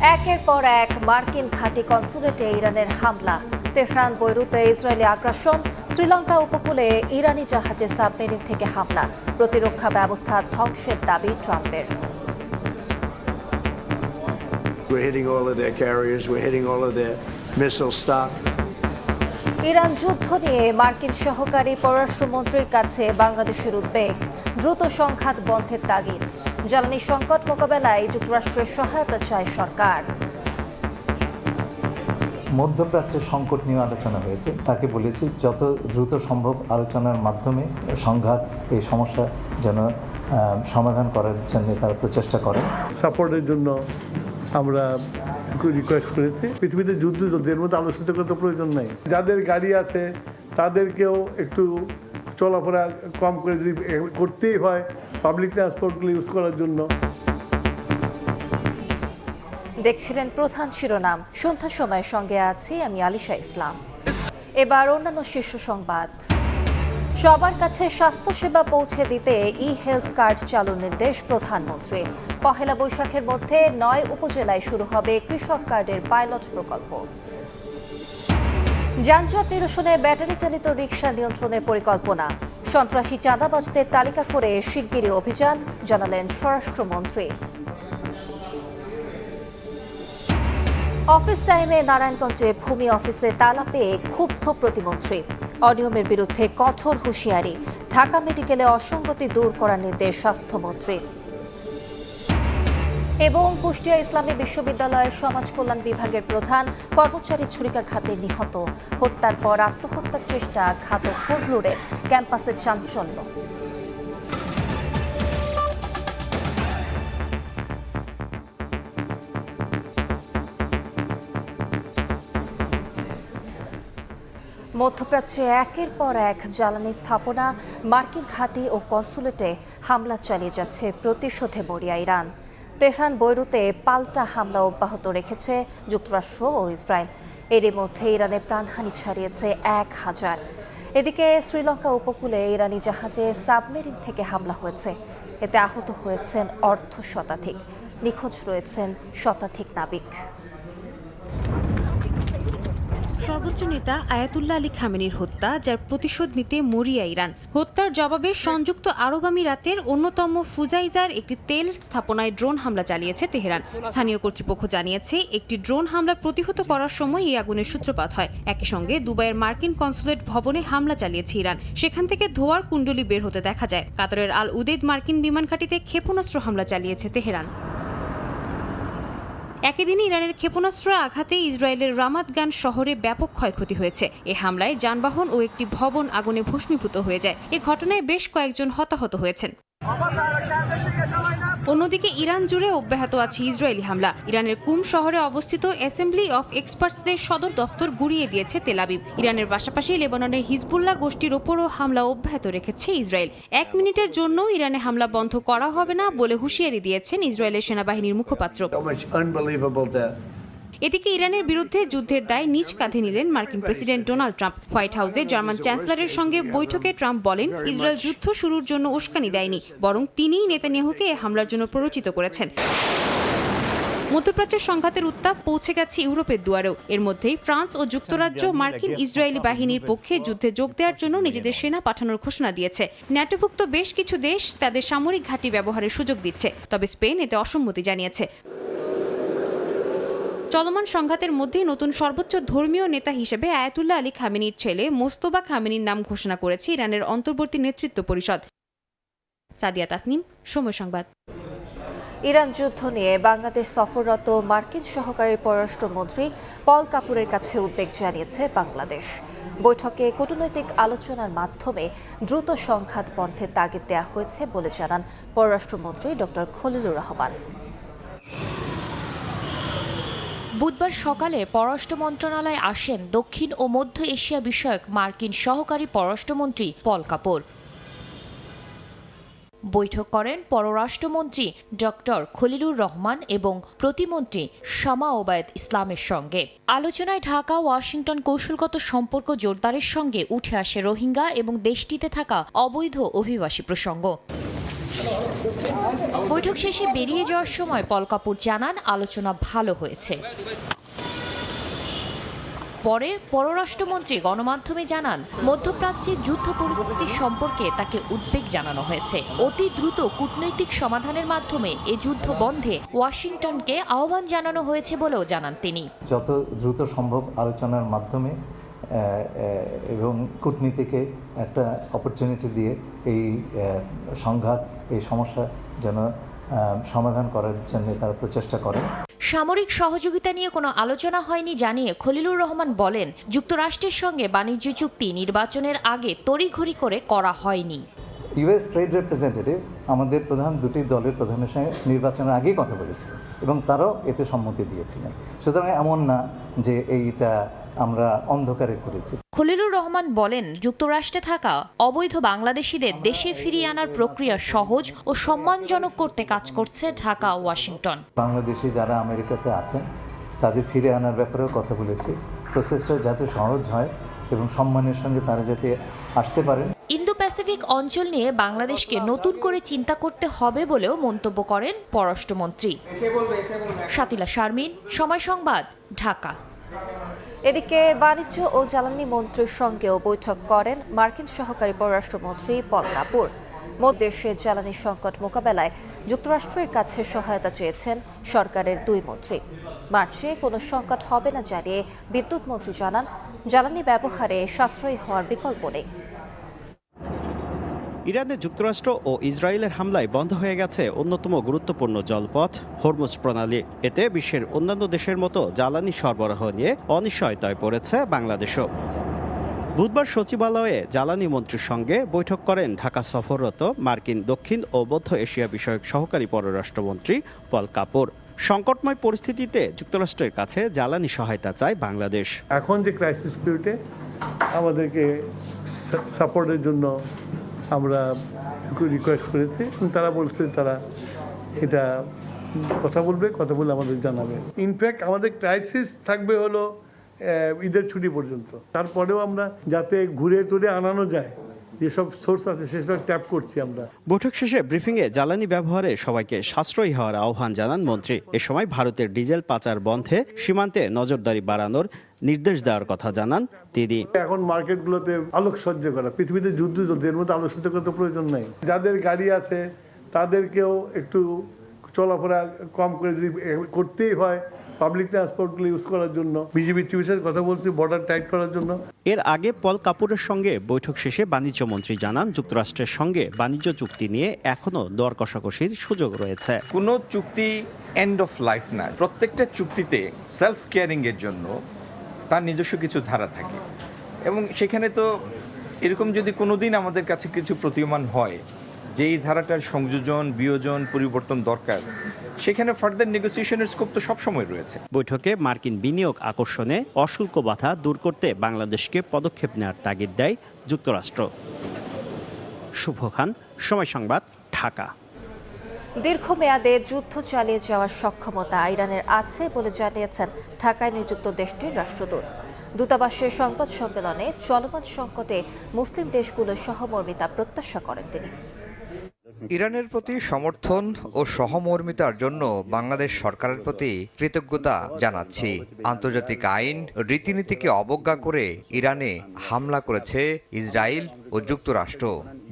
একের পর এক মার্কিন ঘাঁটি কনসুলেটে ইরানের হামলা, তেহরান বৈরুতে ইসরায়েলি আগ্রাসন, শ্রীলঙ্কা উপকূলে ইরানি জাহাজে সাবমেরিন থেকে হামলা, প্রতিরক্ষা ব্যবস্থা ধ্বংসের দাবি ট্রাম্পের। We're hitting all of their carriers, we're hitting all of their missile stock. Iran যুদ্ধ নিয়ে মার্কিন সহকারী পররাষ্ট্রমন্ত্রীর কাছে বাংলাদেশের উদ্বেগ, দ্রুত সংঘাত বন্ধের তাগিদ, জ্বালানি সংকট মোকাবেলায় যুক্তরাষ্ট্রের সহায়তা চায় সরকার। মধ্যপ্রাচ্যের সংকট নিয়ে আলোচনা হয়েছে, তাকে বলেছি যত দ্রুত সম্ভব আলোচনার মাধ্যমে সংঘাত এই সমস্যা যেন সমাধান করার জন্য তারা প্রচেষ্টা করেন। সাপোর্টের জন্য আমরা রিকোয়েস্ট করেছি। পৃথিবীতে যুদ্ধ এর মধ্যে আলোচনা করার তো প্রয়োজন নাই। যাদের গাড়ি আছে তাদেরকেও একটু চলাফেরা কম করে যদি করতেই হয় পাবলিক ট্রান্সপোর্টগুলো ইউজ করার জন্য। দেখছিলেন প্রধান শিরোনাম, সন্ধ্যার সময় সঙ্গে আছি আমি আলিশা ইসলাম। এবার অন্যান্য শীর্ষ সংবাদ। সবার কাছে স্বাস্থ্যসেবা পৌঁছে দিতে ই-হেলথ কার্ড চালুর নির্দেশ প্রধানমন্ত্রীর। পহেলা বৈশাখের মধ্যে 9 উপজেলায় শুরু হবে কৃষক কার্ডের পাইলট প্রকল্প। যানজট নিরসনে ব্যাটারি চালিত রিকশা নিয়ন্ত্রণের পরিকল্পনা, সন্ত্রাসী চাঁদাবাজদের তালিকা করে শিগগিরই অভিযান, জানালেন স্বরাষ্ট্রমন্ত্রী। অফিস টাইমে নারায়ণগঞ্জে ভূমি অফিসে তালা পেয়ে ক্ষুব্ধ প্রতিমন্ত্রী, অনিয়মের বিরুদ্ধে কঠোর হুঁশিয়ারি, ঢাকা মেডিকেলে অসঙ্গতি দূর করার নির্দেশ স্বাস্থ্যমন্ত্রীর। এবং কুষ্টিয়া ইসলামী বিশ্ববিদ্যালয়ের সমাজ কল্যাণ বিভাগের প্রধান কর্মচারী ছুরিকাঘাতে নিহত, হত্যার পর আত্মহত্যার চেষ্টা ঘাতক ফজলুরের, ক্যাম্পাসে চাঞ্চল্য। মধ্যপ্রাচ্যে একের পর এক জ্বালানি স্থাপনা, মার্কিন ঘাঁটি ও কনসুলেটে হামলা চালিয়ে যাচ্ছে প্রতিশোধে মরিয়া ইরান। তেহরান বৈরুতে পাল্টা হামলা অব্যাহত রেখেছে যুক্তরাষ্ট্র ও ইসরায়েল। এরই মধ্যে ইরানে প্রাণহানি ছাড়িয়েছে 1000। এদিকে শ্রীলঙ্কা উপকূলে ইরানি জাহাজে সাবমেরিন থেকে হামলা হয়েছে, এতে আহত হয়েছেন অর্ধশতাধিক, নিখোঁজ রয়েছেন শতাধিক নাবিক। সর্বোচ্চ নেতা আয়াতুল্লাহ আলী খামেনির হত্যা, যার প্রতিশোধ নিতে মরিয়া ইরান। হত্যার জবাবে সংযুক্ত আরব আমিরাতের অন্যতম ফুজাইজার একটি তেল স্থাপনায় ড্রোন হামলা চালিয়েছে তেহরান। স্থানীয় কর্তৃপক্ষ জানিয়েছে, একটি ড্রোন হামলা প্রতিহত করার সময় এই আগুনের সূত্রপাত হয়। একই সঙ্গে দুবাইয়ের মার্কিন কনসুলেট ভবনে হামলা চালিয়েছে ইরান, সেখান থেকে ধোঁয়ার কুণ্ডলী বের হতে দেখা যায়। কাতারের আল উদেদ মার্কিন বিমান ঘাঁটিতে ক্ষেপণাস্ত্র হামলা চালিয়েছে তেহরান। একই দিনে ইরানের ক্ষেপণাস্ত্র আঘাতে ইসরায়েলের রামাত গান শহরে ব্যাপক ক্ষয়ক্ষতি হয়েছে। এ হামলায় যানবাহন ও একটি ভবন আগুনে ভস্মীভূত হয়ে যায়। এ ঘটনায় বেশ কয়েকজন হতাহত হয়েছেন। অন্যদিকে ইরান জুড়ে অব্যাহত আছে ইসরায়েলি হামলা। ইরানের কুম শহরে অবস্থিত অ্যাসেম্বলি অফ এক্সপার্টসদের সদর দফতর গুড়িয়ে দিয়েছে তেল আবিব। ইরানের পাশাপাশি লেবাননের হিজবুল্লাহ গোষ্ঠীর ওপরও হামলা অব্যাহত রেখেছে ইসরায়েল। 1 মিনিটের জন্য ইরানে হামলা বন্ধ করা হবে না বলে হুঁশিয়ারি দিয়েছেন ইসরায়েলের সেনাবাহিনীর মুখপাত্র। এদিকে ইরানের বিরুদ্ধে যুদ্ধের দায় নিজ কাঁধে নিলেন মার্কিন প্রেসিডেন্ট ডোনাল্ড ট্রাম্প। হোয়াইট হাউসে জার্মান চ্যান্সেলরের সঙ্গে বৈঠকে ট্রাম্প বলেন, ইসরায়েল যুদ্ধ শুরুর জন্য উস্কানি দেয়নি, বরং তিনিই নেতানিয়াহুকে এ হামলার জন্য প্ররোচিত করেছেন। মধ্যপ্রাচ্যের সংঘাতের উত্তাপ পৌঁছে গেছে ইউরোপের দুয়ারেও। এর মধ্যেই ফ্রান্স ও যুক্তরাজ্য মার্কিন ইসরায়েলি বাহিনীর পক্ষে যুদ্ধে যোগ দেওয়ার জন্য নিজেদের সেনা পাঠানোর ঘোষণা দিয়েছে। ন্যাটোভুক্ত বেশ কিছু দেশ তাদের সামরিক ঘাঁটি ব্যবহারের সুযোগ দিচ্ছে, তবে স্পেন এতে অসম্মতি জানিয়েছে। চলমান সংঘাতের মধ্যেই নতুন সর্বোচ্চ ধর্মীয় নেতা হিসেবে আয়াতুল্লাহ আলী খামেনির ছেলে মোস্তফা খামেনির নাম ঘোষণা করেছে ইরানের অন্তর্বর্তী নেতৃত্ব পরিষদ। সাদিয়া তাসনিম, সময় সংবাদ। ইরান যুদ্ধ নিয়ে বাংলাদেশ সফররত মার্কিন সহকারী পররাষ্ট্রমন্ত্রী পল কাপুরের কাছে উদ্বেগ জানিয়েছে বাংলাদেশ। বৈঠকে কূটনৈতিক আলোচনার মাধ্যমে দ্রুত সংঘাত বন্ধের তাগিদ দেওয়া হয়েছে বলে জানান পররাষ্ট্রমন্ত্রী ডক্টর খলিলুর রহমান। বুধবার সকালে পররাষ্ট্র মন্ত্রণালয়ে আসেন দক্ষিণ ও মধ্য এশিয়া বিষয়ক মার্কিন সহকারী পররাষ্ট্রমন্ত্রী পল কাপুর। বৈঠক করেন পররাষ্ট্রমন্ত্রী ডক্টর খলিলুর রহমান এবং প্রতিমন্ত্রী শামা ওবায়দ ইসলামের সঙ্গে। আলোচনায় ঢাকা ওয়াশিংটন কৌশলগত সম্পর্ক জোরদারের সঙ্গে উঠে আসে রোহিঙ্গা এবং দেশটিতে থাকা অবৈধ অভিবাসী প্রসঙ্গ। বৈঠক শেষে বেরিয়ে যাওয়ার সময় পল কাপুর জানান আলোচনা ভালো হয়েছে। পরে পররাষ্ট্রমন্ত্রী গণমাধ্যমে জানান মধ্যপ্রাচ্যে যুদ্ধ পরিস্থিতি সম্পর্কে তাকে উদ্বেগ জানানো হয়েছে। অতি দ্রুত কূটনৈতিক সমাধানের মাধ্যমে এ যুদ্ধ বন্ধে ওয়াশিংটনকে আহ্বান জানানো হয়েছে বলেও জানান তিনি। যত দ্রুত সম্ভব আলোচনার মাধ্যমে এবং কূটনীতিকে একটা অপরচুনিটি দিয়ে এই সংঘাত, এই সমস্যা যেন সমাধান করার জন্য তারা প্রচেষ্টা করেন। সামরিক সহযোগিতা নিয়ে কোনো আলোচনা হয়নি জানিয়ে খলিলুর রহমান বলেন, যুক্তরাষ্ট্রের সঙ্গে বাণিজ্য চুক্তি নির্বাচনের আগে তড়িঘড়ি করে করা হয়নি। ইউএস ট্রেড রিপ্রেজেন্টেটিভ আমাদের প্রধান দুটি দলের প্রধানের সঙ্গে নির্বাচনের আগেই কথা বলেছিল এবং তারাও এতে সম্মতি দিয়েছিলেন। সুতরাং এমন না যে এইটা আমরা অন্ধকারে করেছি। খলিলুর রহমান বলেন, যুক্তরাষ্ট্রে থাকা অবৈধ বাংলাদেশিদের দেশে ফিরিয়ে আনার প্রক্রিয়া সহজ ও সম্মানজনক করতে কাজ করছে ঢাকা ও ওয়াশিংটন। বাংলাদেশি যারা আমেরিকাতে আছেন তাদের ফিরে আনার ব্যাপারেও কথা বলেছি। প্রসেসটা যাতে সহজ হয় এবং সম্মানের সঙ্গে তারা যাতে আসতে পারেন। ইন্দো প্যাসিফিক অঞ্চল নিয়ে বাংলাদেশকে নতুন করে চিন্তা করতে হবে বলেও মন্তব্য করেন পররাষ্ট্রমন্ত্রী। শাতিলা শারমিন, সময় সংবাদ, ঢাকা। এদিকে বাণিজ্য ও জ্বালানি মন্ত্রীর সঙ্গেও বৈঠক করেন মার্কিন সহকারী পররাষ্ট্রমন্ত্রী পল কাপুর। মধ্যদেশের জ্বালানি সংকট মোকাবেলায় যুক্তরাষ্ট্রের কাছে সহায়তা চেয়েছেন সরকারের দুই মন্ত্রী। মার্চে কোনো সংকট হবে না জানিয়ে বিদ্যুৎ মন্ত্রী জানান, জ্বালানি ব্যবহারে সাশ্রয়ী হওয়ার বিকল্প নেই। ইরানে যুক্তরাষ্ট্র ও ইসরায়েলের হামলায় বন্ধ হয়ে গেছে অন্যতম গুরুত্বপূর্ণ জলপথ হরমুজ প্রণালী। এতে বিশ্বের অন্যান্য দেশের মতো জ্বালানি সরবরাহ নিয়ে অনিশ্চয়তায় পড়েছে বাংলাদেশও। বুধবার সচিবালয়ে জ্বালানি মন্ত্রীর সঙ্গে বৈঠক করেন ঢাকা সফররত মার্কিন দক্ষিণ ও মধ্য এশিয়া বিষয়ক সহকারী পররাষ্ট্রমন্ত্রী পল কাপুর। সংকটময় পরিস্থিতিতে যুক্তরাষ্ট্রের কাছে জ্বালানি সহায়তা চায় বাংলাদেশ। এখন যে ক্রাইসিস পিরিয়ডে আমাদেরকে সাপোর্টের জন্য আমরা রিকোয়েস্ট করেছি, তারা বলছে তারা এটা কথা বলে আমাদের জানাবে। ইনফ্যাক্ট আমাদের ক্রাইসিস থাকবে হলো ঈদের ছুটি পর্যন্ত। তারপরেও আমরা যাতে ঘুরে টুরে আনানো যায়, যেসব সোর্স আছে সেসব ট্যাপ করছি আমরা। বৈঠক শেষে ব্রিফিংয়ে জ্বালানি ব্যবহারে সবাইকে সাশ্রয়ী হওয়ার আহ্বান জানান মন্ত্রী। এ সময় ভারতের ডিজেল পাচার বন্ধে সীমান্তে নজরদারি বাড়ানোর নির্দেশ দেওয়ার কথা জানান তিনি। এখন মার্কেটগুলোতে আলোকসজ্জা করা, পৃথিবীতে যুদ্ধ চলছে, এর মধ্যে আলোকসজ্জা করার তো প্রয়োজন নাই। যাদের গাড়ি আছে তাদেরকেও একটু চলাফেরা কম করে যদি করতেই হয় পাবলিক ট্রান্সপোর্টগুলো ইউজ করার জন্য। বিজিবি চিফের সাথে কথা বলছি বর্ডার টাইট করার জন্য। এর আগে পল কাপুরের সঙ্গে বৈঠক শেষে বাণিজ্য মন্ত্রী জানান, যুক্তরাষ্ট্রের সঙ্গে বাণিজ্য চুক্তি নিয়ে এখনও দর কষাকষির সুযোগ রয়েছে। কোনো চুক্তি এন্ড অফ লাইফ না। প্রত্যেকটা চুক্তিতে সেলফ কেয়ারিং এর জন্য তার নিজস্ব কিছু ধারা থাকে এবং সেখানে তো এরকম যদি কোনোদিন আমাদের কাছে কিছু প্রতীয়মান হয় যে এই ধারাটার সংযোজন, বিয়োজন, পরিবর্তন দরকার, সেখানে ফার্দার নেগোসিয়েশনের স্কোপ তো সবসময় রয়েছে। বৈঠকে মার্কিন বিনিয়োগ আকর্ষণে অশুল্ক বাধা দূর করতে বাংলাদেশকে পদক্ষেপ নেওয়ার তাগিদ দেয় যুক্তরাষ্ট্র। শুভ খান, সময় সংবাদ, ঢাকা। দীর্ঘমেয়াদে যুদ্ধ চালিয়ে যাওয়ার সক্ষমতা ইরানের আছে বলে জানিয়েছেন ঢাকায় নিযুক্ত দেশটির রাষ্ট্রদূত। দূতাবাসের সংবাদ সম্মেলনে চলমান সংকটে মুসলিম দেশগুলোর সহমর্মিতা প্রত্যাশা করেন তিনি। ইরানের প্রতি সমর্থন ও সহমর্মিতার জন্য বাংলাদেশ সরকারের প্রতি কৃতজ্ঞতা জানাচ্ছি। আন্তর্জাতিক আইন রীতিনীতিকে অবজ্ঞা করে ইরানে হামলা করেছে ইসরায়েল ও যুক্তরাষ্ট্র।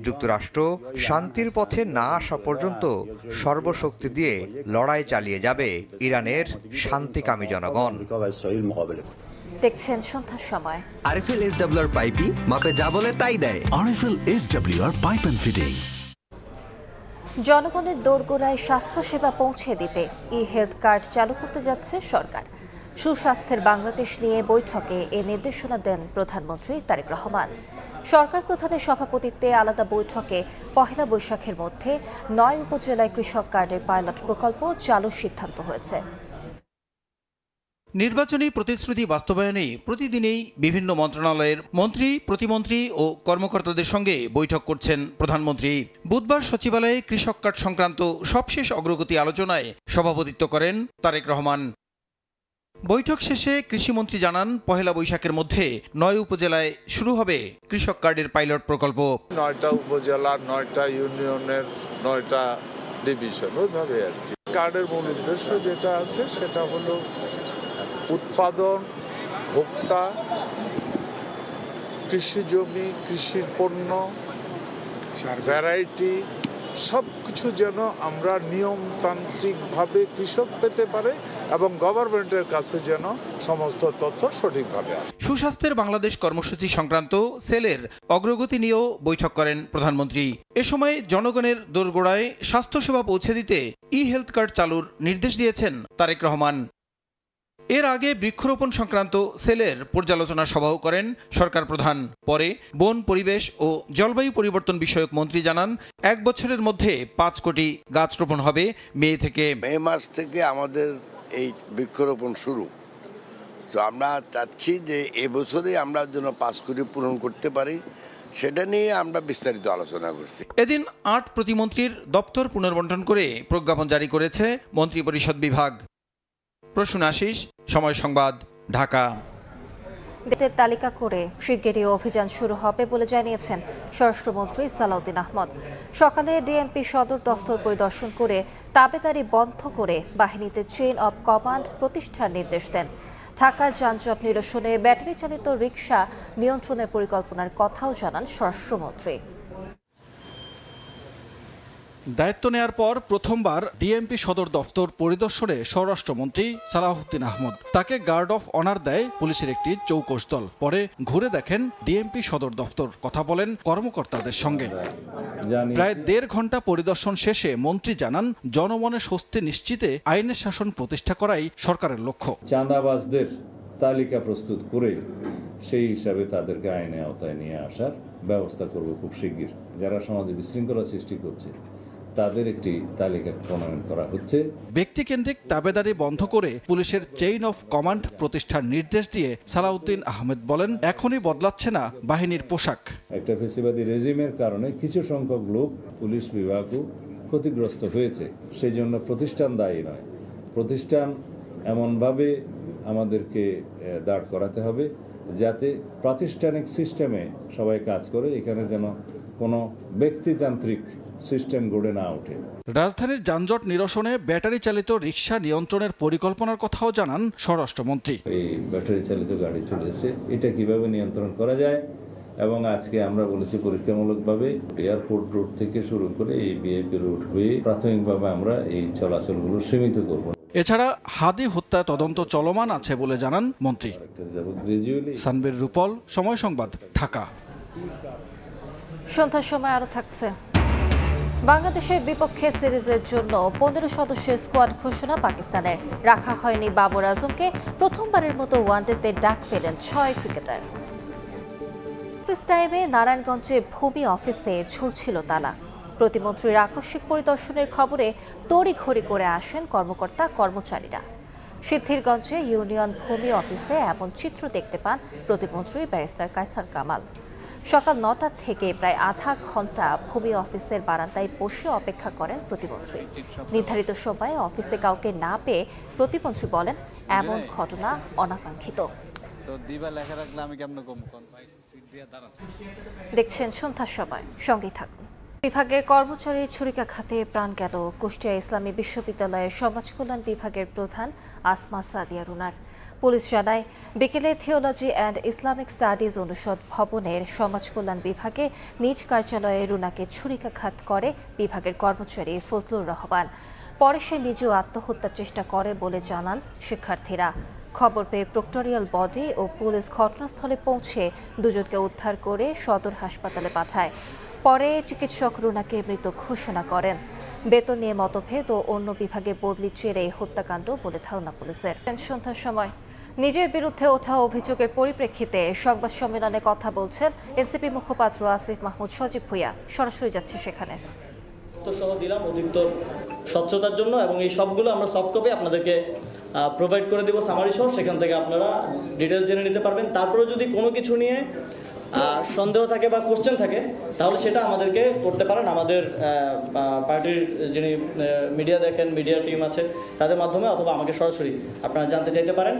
যুক্তরাষ্ট্র শান্তির পথে না আসা পর্যন্ত সর্বশক্তি দিয়ে লড়াই চালিয়ে যাবে ইরানের শান্তিকামী জনগণ। দেখছেন সন্ধ্যার সময়। আরএফএল এসডব্লিউআর পাইপই মাপে যা বলে তাই দেয়। RFL SWR pipe and fittings. জনগণের দোরগোড়ায় স্বাস্থ্যসেবা পৌঁছে দিতে হেলথ কার্ড চালু করতে যাচ্ছে সরকার। সুস্বাস্থ্যের বাংলাদেশ নিয়ে বৈঠকে এ নির্দেশনা দেন প্রধানমন্ত্রী তারেক রহমান। সরকার প্রধানের সভাপতিত্বে আলাদা বৈঠকে পহেলা বৈশাখের মধ্যে ৯ উপজেলায় কৃষক কার্ডের পাইলট প্রকল্প চালুর সিদ্ধান্ত হয়েছে। নির্বাচনী প্রতিশ্রুতি বাস্তবায়নে প্রতিদিনই বিভিন্ন মন্ত্রণালয়ের মন্ত্রী, প্রতিমন্ত্রী ও কর্মকর্তাদের সঙ্গে বৈঠক করছেন প্রধানমন্ত্রী। বুধবার সচিবালয়ে কৃষক কার্ড সংক্রান্ত সবশেষ অগ্রগতি আলোচনায় সভাপতিত্ব করেন তারেক রহমান। বৈঠক শেষে কৃষিমন্ত্রী জানান পহেলা বৈশাখের মধ্যে 9 উপজেলায় শুরু হবে কৃষক কার্ডের পাইলট প্রকল্প। 9টা উপজেলা, 9টা ইউনিয়নের 9টা ডিভিশন, ওইভাবে আর কি। কার্ডের মূল উদ্দেশ্য যেটা আছে সেটা হলো উৎপাদন, ভোক্তা, কৃষি জমি, কৃষির পণ্য, ভ্যারাইটি সব কিছু যেন আমরা নিয়মতান্ত্রিকভাবে কৃষক পেতে পারে এবং গভর্নমেন্টের কাছে যেন সমস্ত তথ্য সঠিকভাবে আসে। সুস্বাস্থ্যের বাংলাদেশ কর্মসূচি সংক্রান্ত সেলের অগ্রগতি নিয়েও বৈঠক করেন প্রধানমন্ত্রী। এ সময় জনগণের দোরগোড়ায় স্বাস্থ্যসেবা পৌঁছে দিতে হেলথ কার্ড চালুর নির্দেশ দিয়েছেন তারেক রহমান। এর আগে বৃক্ষরোপণ সংক্রান্ত সেলের পর্যালোচনা সভাও করেন সরকার প্রধান। পরে বন, পরিবেশ ও জলবায়ু পরিবর্তন বিষয়ক মন্ত্রী জানান 1 বছরের মধ্যে 5 কোটি গাছ রোপণ হবে মে থেকে। মে মাস থেকে আমাদের এই বৃক্ষরোপণ শুরু। তো আমরা চাচ্ছি যে এবছরে আমরা যেন 5 কোটি পূরণ করতে পারি, সেটা নিয়ে আমরা বিস্তারিত আলোচনা করছি। এদিন 8 প্রতিমন্ত্রীর দপ্তর পুনর্বণ্টন করে প্রজ্ঞাপন জারি করেছে মন্ত্রিপরিষদ বিভাগ। প্রসূন আশিস, সময় সংবাদ, ঢাকা। দেশের তালিকা করে শিগগিরই অভিযান শুরু হবে বলে জানিয়েছেন স্বরাষ্ট্রমন্ত্রী সালাউদ্দিন আহমদ। সকালে ডিএমপি সদর দফতর পরিদর্শন করে তাবেদারি বন্ধ করে বাহিনীতে চেইন অব কমান্ড প্রতিষ্ঠার নির্দেশ দেন। ঢাকার যানজট নিরসনে ব্যাটারি চালিত রিকশা নিয়ন্ত্রণের পরিকল্পনার কথাও জানান স্বরাষ্ট্রমন্ত্রী। দায়িত্ব নেয়ার পর প্রথমবার ডিএমপি সদর দফতর পরিদর্শনে স্বরাষ্ট্রমন্ত্রী সালাউদ্দিন আহমদ। তাকে গার্ড অফ অনার দেয় পুলিশের একটি চৌকস দল। পরে ঘুরে দেখেন ডিএমপি সদর দফতর, কথা বলেন কর্মকর্তাদের সঙ্গে। প্রায় 1.5 ঘন্টা পরিদর্শন শেষে মন্ত্রী জানান, জনমনে স্বস্তি নিশ্চিতে আইনের শাসন প্রতিষ্ঠা করাই সরকারের লক্ষ্য। চাঁদাবাজদের তালিকা প্রস্তুত করে সেই হিসাবে তাদেরকে আইনের আওতায় নিয়ে আসার ব্যবস্থা করব খুব শিগগির। যারা সমাজে বিশৃঙ্খলা সৃষ্টি করছে তাদের একটি তালিকা প্রণয়ন করা হচ্ছে। ব্যক্তিকেন্দ্রিক তাবেদারি বন্ধ করে পুলিশের চেইন অফ কমান্ড প্রতিষ্ঠার নির্দেশ দিয়ে সালাউদ্দিন আহমেদ বলেন, এখনই বদলাচ্ছে না বাহিনীর পোশাক। একটা ফেসিবাদী রেজিমের কারণে কিছু সংখ্যক লোক পুলিশ বিভাগও ক্ষতিগ্রস্ত হয়েছে। সেই জন্য প্রতিষ্ঠান দায়ী নয়। প্রতিষ্ঠান এমনভাবে আমাদেরকে দাঁড় করাতে হবে যাতে প্রাতিষ্ঠানিক সিস্টেমে সবাই কাজ করে, এখানে যেন কোনো ব্যক্তিতান্ত্রিক সিস্টেম গড়ে না ওঠে। রাজধানীর যানজট নিরসনে ব্যাটারি চালিত রিকশা নিয়ন্ত্রণের পরিকল্পনার কথাও জানান স্বরাষ্ট্রমন্ত্রী। এই ব্যাটারি চালিত গাড়ি চলেছে, এটা কিভাবে নিয়ন্ত্রণ করা যায়, এবং আজকে আমরা বলেছি পরীক্ষামূলকভাবে এয়ারপোর্ট রুট থেকে শুরু করে এই বিআইপি রুট হয়ে প্রাথমিকভাবে আমরা এই চলাচলগুলো সীমিত করব। এছাড়া হাদি হত্যা তদন্ত চলমান আছে বলে জানান মন্ত্রী। সানবীর রূপল, সময় সংবাদ, ঢাকা। সন্ধ্যার সময় আরো থাকছে। বাংলাদেশের বিপক্ষে সিরিজের জন্য 15 সদস্যের স্কোয়াড ঘোষণা পাকিস্তানের। রাখা হয়নি বাবর আজমকে। প্রথমবারের মতো ওয়ানডেতে ডাক পেলেন 6 ক্রিকেটার। অফিস টাইমে নারায়ণগঞ্জে ভূমি অফিসে ঝুলছিল তালা। প্রতিমন্ত্রীর আকস্মিক পরিদর্শনের খবরে তড়িঘড়ি করে আসেন কর্মকর্তা কর্মচারীরা। সিদ্ধিরগঞ্জে ইউনিয়ন ভূমি অফিসে এমন চিত্র দেখতে পান প্রতিমন্ত্রী ব্যারিস্টার কায়সার কামাল। সকাল 9টা থেকে প্রায় আধা ঘন্টা ভূমি অফিসের বারান্দায় বসে অপেক্ষা করেন প্রতিমন্ত্রী। নির্ধারিত সময়ে অফিসে কাউকে না পেয়ে প্রতিমন্ত্রী বলেন, এমন ঘটনা অনাকাঙ্ক্ষিত। দেখছেন সন্ধ্যার সময়, সঙ্গেই থাকুন। বিভাগের কর্মচারীর ছুরিকাঘাতে প্রাণ গেল কুষ্টিয়া ইসলামী বিশ্ববিদ্যালয়ের সমাজকল্যাণ বিভাগের প্রধান আসমা সাদিয়া রুনার। পুলিশ জানায়, বিকেলে থিওলজি অ্যান্ড ইসলামিক স্টাডিজ অনুষদ ভবনের সমাজকল্যাণ বিভাগে নিজ কার্যালয়ে রুনাকে ছুরিকাঘাত করে বিভাগের কর্মচারী ফজলুর রহমান। পরে সে নিজেও আত্মহত্যার চেষ্টা করে বলে জানান শিক্ষার্থীরা। খবর পেয়ে প্রক্টোরিয়াল বডি ও পুলিশ ঘটনাস্থলে পৌঁছে দুজনকে উদ্ধার করে সদর হাসপাতালে পাঠায়। পরে চিকিৎসক রুনাকে মৃত ঘোষণা করেন। বেতন নিয়ে মতভেদ ও অন্য বিভাগে বদলি চেয়ে হত্যাকাণ্ড বলে ধারণা পুলিশের। সন্ধ্যার সময় নিজের বিরুদ্ধে ওঠা অভিযোগের পরিপ্রেক্ষিতে সংবাদ সম্মেলনে কথা বলছেন এনসিপি মুখপাত্র আসিফ মাহমুদ সজীব ভুঁইয়া। সরাসরি যাচ্ছে সেখানে। সহ দিলাম অধিকতর স্বচ্ছতার জন্য, এবং এই সবগুলো আমরা সফট কপি আপনাদেরকে প্রোভাইড করে দেবো সামারি সহ। সেখান থেকে আপনারা ডিটেলস জেনে নিতে পারবেন। তারপরে যদি কোনো কিছু নিয়ে সন্দেহ থাকে বা কোশ্চেন থাকে, তাহলে সেটা আমাদেরকে করতে পারেন। আমাদের পার্টির যিনি মিডিয়া দেখেন, মিডিয়া টিম আছে, তাদের মাধ্যমে অথবা আমাকে সরাসরি আপনারা জানতে চাইতে পারেন।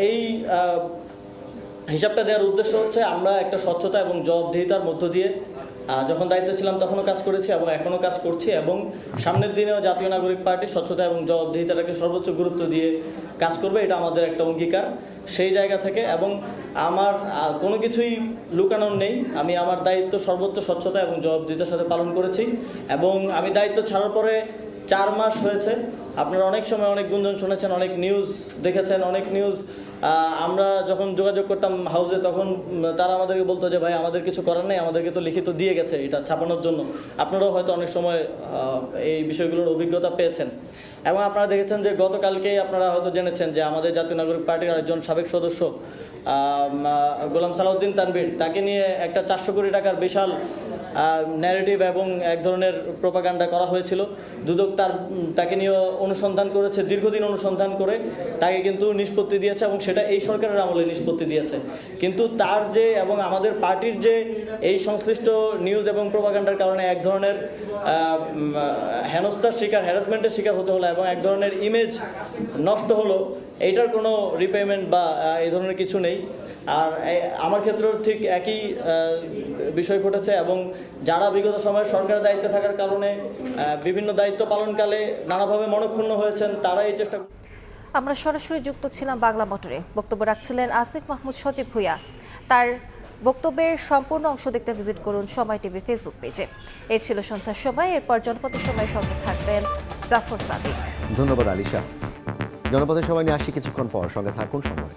এই হিসাবটা দেওয়ার উদ্দেশ্য হচ্ছে আমরা একটা স্বচ্ছতা এবং জবাবদিহিতার মধ্য দিয়ে যখন দায়িত্বে ছিলাম তখনও কাজ করেছি এবং এখনও কাজ করছি, এবং সামনের দিনেও জাতীয় নাগরিক পার্টি স্বচ্ছতা এবং জবাবদিহিতাটাকে সর্বোচ্চ গুরুত্ব দিয়ে কাজ করবে, এটা আমাদের একটা অঙ্গীকার। সেই জায়গা থেকে এবং আমার কোনো কিছুই লুকানোর নেই, আমি আমার দায়িত্ব সর্বোচ্চ স্বচ্ছতা এবং জবাবদিহিতার সাথে পালন করেছি। এবং আমি দায়িত্ব ছাড়ার পরে 4 মাস হয়েছে, আপনারা অনেক সময় অনেক গুঞ্জন শুনেছেন, অনেক নিউজ দেখেছেন, অনেক নিউজ আমরা যখন যোগাযোগ করতাম হাউসে তখন তারা আমাদেরকে বলতো যে ভাই আমাদের কিছু করার নেই, আমাদেরকে তো লিখিত দিয়ে গেছে এটা ছাপানোর জন্য। আপনারাও হয়তো অনেক সময় এই বিষয়গুলোর অভিজ্ঞতা পেয়েছেন এবং আপনারা দেখেছেন যে গতকালকেই আপনারা হয়তো জেনেছেন যে আমাদের জাতীয় নাগরিক পার্টির আরেকজন সাবেক সদস্য গোলাম সালাউদ্দিন তানভীর, তাকে নিয়ে একটা 400 কোটি টাকার বিশাল ন্যারেটিভ এবং এক ধরনের প্রোপাগান্ডা করা হয়েছিল। দুদক তাকে নিয়ে অনুসন্ধান করেছে, দীর্ঘদিন অনুসন্ধান করে তাকে কিন্তু নিষ্পত্তি দিয়েছে এবং সেটা এই সরকারের আমলে নিষ্পত্তি দিয়েছে। কিন্তু তার যে এবং আমাদের পার্টির যে এই সংশ্লিষ্ট নিউজ এবং প্রোপাগান্ডার কারণে এক ধরনের হেনস্থার শিকার, হ্যারাসমেন্টের শিকার হতে হলো এবং এক ধরনের ইমেজ নষ্ট হলো, এইটার কোনো রিপেমেন্ট বা এই ধরনের কিছু নেই। আর আমার ক্ষেত্রেও ঠিক একই বিষয় ঘটেছে এবং যারা বিগত সময়ে সরকারের দায়িত্বে থাকার কারণে বিভিন্ন দায়িত্ব পালনকালে নানাভাবে মনক্ষুণ্ণ হয়েছেন, তারা এই চেষ্টা। আমরা সরাসরি যুক্ত ছিলাম বাংলা মোটরে, বক্তব্য রাখছিলেন আসিফ মাহমুদ সজীব ভুঁইয়া। তার বক্তব্যের সম্পূর্ণ অংশ দেখতে ভিজিট করুন সময় টিভির ফেসবুক পেজে। এই ছিল সন্ধ্যার সময়, এরপর জনপদের সময় সঙ্গে থাকবেন জাফর সাদিক। ধন্যবাদ আলিশা। জনপদের সময় নিয়ে আসছি কিছুক্ষণ পর, সঙ্গে থাকুন সময়।